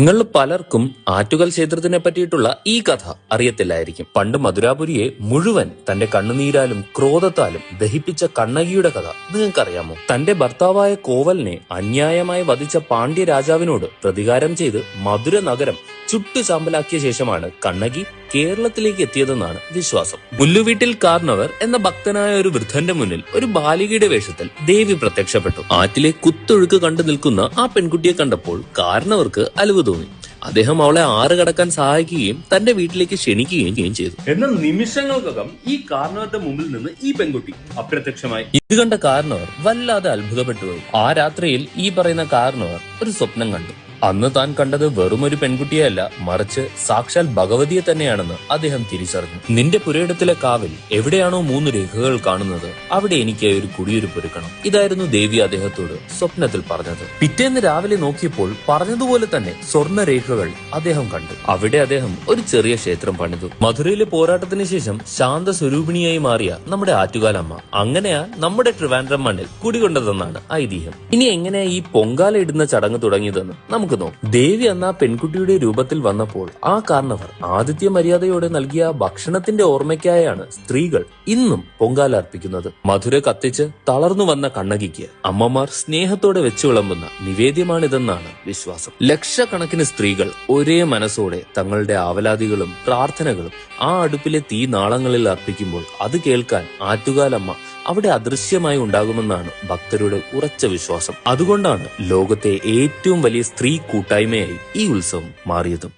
നിങ്ങളിൽ പലർക്കും ആറ്റുകാൽ ക്ഷേത്രത്തിനെ പറ്റിയിട്ടുള്ള ഈ കഥ അറിയത്തില്ലായിരിക്കും. പണ്ട് മധുരാപുരിയെ മുഴുവൻ തന്റെ കണ്ണുനീരാലും ക്രോധത്താലും ദഹിപ്പിച്ച കണ്ണകിയുടെ കഥ നിങ്ങൾക്കറിയാമോ? തന്റെ ഭർത്താവായ കോവലിനെ അന്യായമായി വധിച്ച പാണ്ഡ്യ രാജാവിനോട് പ്രതികാരം ചെയ്ത് മധുര നഗരം ചുട്ടു ചാമ്പലാക്കിയ ശേഷമാണ് കണ്ണകി കേരളത്തിലേക്ക് എത്തിയതെന്നാണ് വിശ്വാസം. മുല്ലുവീട്ടിൽ കാർണവർ എന്ന ഭക്തനായ ഒരു വൃദ്ധന്റെ മുന്നിൽ ഒരു ബാലികയുടെ വേഷത്തിൽ ദേവി പ്രത്യക്ഷപ്പെട്ടു. ആറ്റിലെ കുത്തൊഴുക്ക് കണ്ടു നിൽക്കുന്ന ആ പെൺകുട്ടിയെ കണ്ടപ്പോൾ കാർണവർക്ക് അലിവ് തോന്നി. അദ്ദേഹം അവളെ ആറ് കടക്കാൻ സഹായിക്കുകയും തന്റെ വീട്ടിലേക്ക് ക്ഷണിക്കുകയും ചെയ്തു. എന്നാൽ നിമിഷങ്ങൾക്കകം ഈ കാർണവരുടെ മുമ്പിൽ നിന്ന് ഈ പെൺകുട്ടി അപ്രത്യക്ഷമായി. ഇത് കണ്ട കാർണവർ വല്ലാതെ അത്ഭുതപ്പെട്ടുപോയി. ആ രാത്രിയിൽ ഈ പറയുന്ന കാർണവർ ഒരു സ്വപ്നം കണ്ടു. അന്ന് താൻ കണ്ടത് വെറും ഒരു പെൺകുട്ടിയല്ല, മറിച്ച് സാക്ഷാൽ ഭഗവതിയെ തന്നെയാണെന്ന് അദ്ദേഹം തിരിച്ചറിഞ്ഞു. നിന്റെ പുരയിടത്തിലെ കാവിൽ എവിടെയാണോ 3 രേഖകൾ കാണുന്നത്, അവിടെ എനിക്ക് ഒരു കുടിയൊരുപ്പൊരുക്കണം. ഇതായിരുന്നു ദേവി അദ്ദേഹത്തോട് സ്വപ്നത്തിൽ പറഞ്ഞത്. പിറ്റേന്ന് രാവിലെ നോക്കിയപ്പോൾ പറഞ്ഞതുപോലെ തന്നെ സ്വർണ്ണ രേഖകൾ അദ്ദേഹം കണ്ടു. അവിടെ അദ്ദേഹം ഒരു ചെറിയ ക്ഷേത്രം പണിതു. മധുരയിലെ പോരാട്ടത്തിന് ശേഷം ശാന്ത സ്വരൂപിണിയായി മാറിയ നമ്മുടെ ആറ്റുകാലമ്മ അങ്ങനെയാ നമ്മുടെ ട്രിവാൻഡ്രം മണ്ണിൽ കുടികൊണ്ടതെന്നാണ് ഐതിഹ്യം. ഇനി എങ്ങനെയാ ഈ പൊങ്കാല ഇടുന്ന ചടങ്ങ് തുടങ്ങിയതെന്ന് നമുക്ക് ദേവി എന്ന പെൺകുട്ടിയുടെ രൂപത്തിൽ വന്നപ്പോൾ ആ കാർണവർ ആതിഥ്യ മര്യാദയോടെ നൽകിയ ഭക്ഷണത്തിന്റെ ഓർമ്മയ്ക്കായാണ് സ്ത്രീകൾ ഇന്നും പൊങ്കാല അർപ്പിക്കുന്നത്. മധുര കത്തിച്ച് തളർന്നു വന്ന കണ്ണകിക്ക് അമ്മമാർ സ്നേഹത്തോടെ വെച്ചു വിളമ്പുന്ന നിവേദ്യമാണിതെന്നാണ് വിശ്വാസം. ലക്ഷക്കണക്കിന് സ്ത്രീകൾ ഒരേ മനസ്സോടെ തങ്ങളുടെ ആവലാതികളും പ്രാർത്ഥനകളും ആ അടുപ്പിലെ തീ നാളങ്ങളിൽ അർപ്പിക്കുമ്പോൾ അത് കേൾക്കാൻ ആറ്റുകാലമ്മ അവിടെ അദൃശ്യമായി ഉണ്ടാകുമെന്നാണ് ഭക്തരുടെ ഉറച്ച വിശ്വാസം. അതുകൊണ്ടാണ് ലോകത്തെ ഏറ്റവും വലിയ സ്ത്രീ കൂട്ടായ്മയായി ഈ ഉത്സവം മാറിയതും.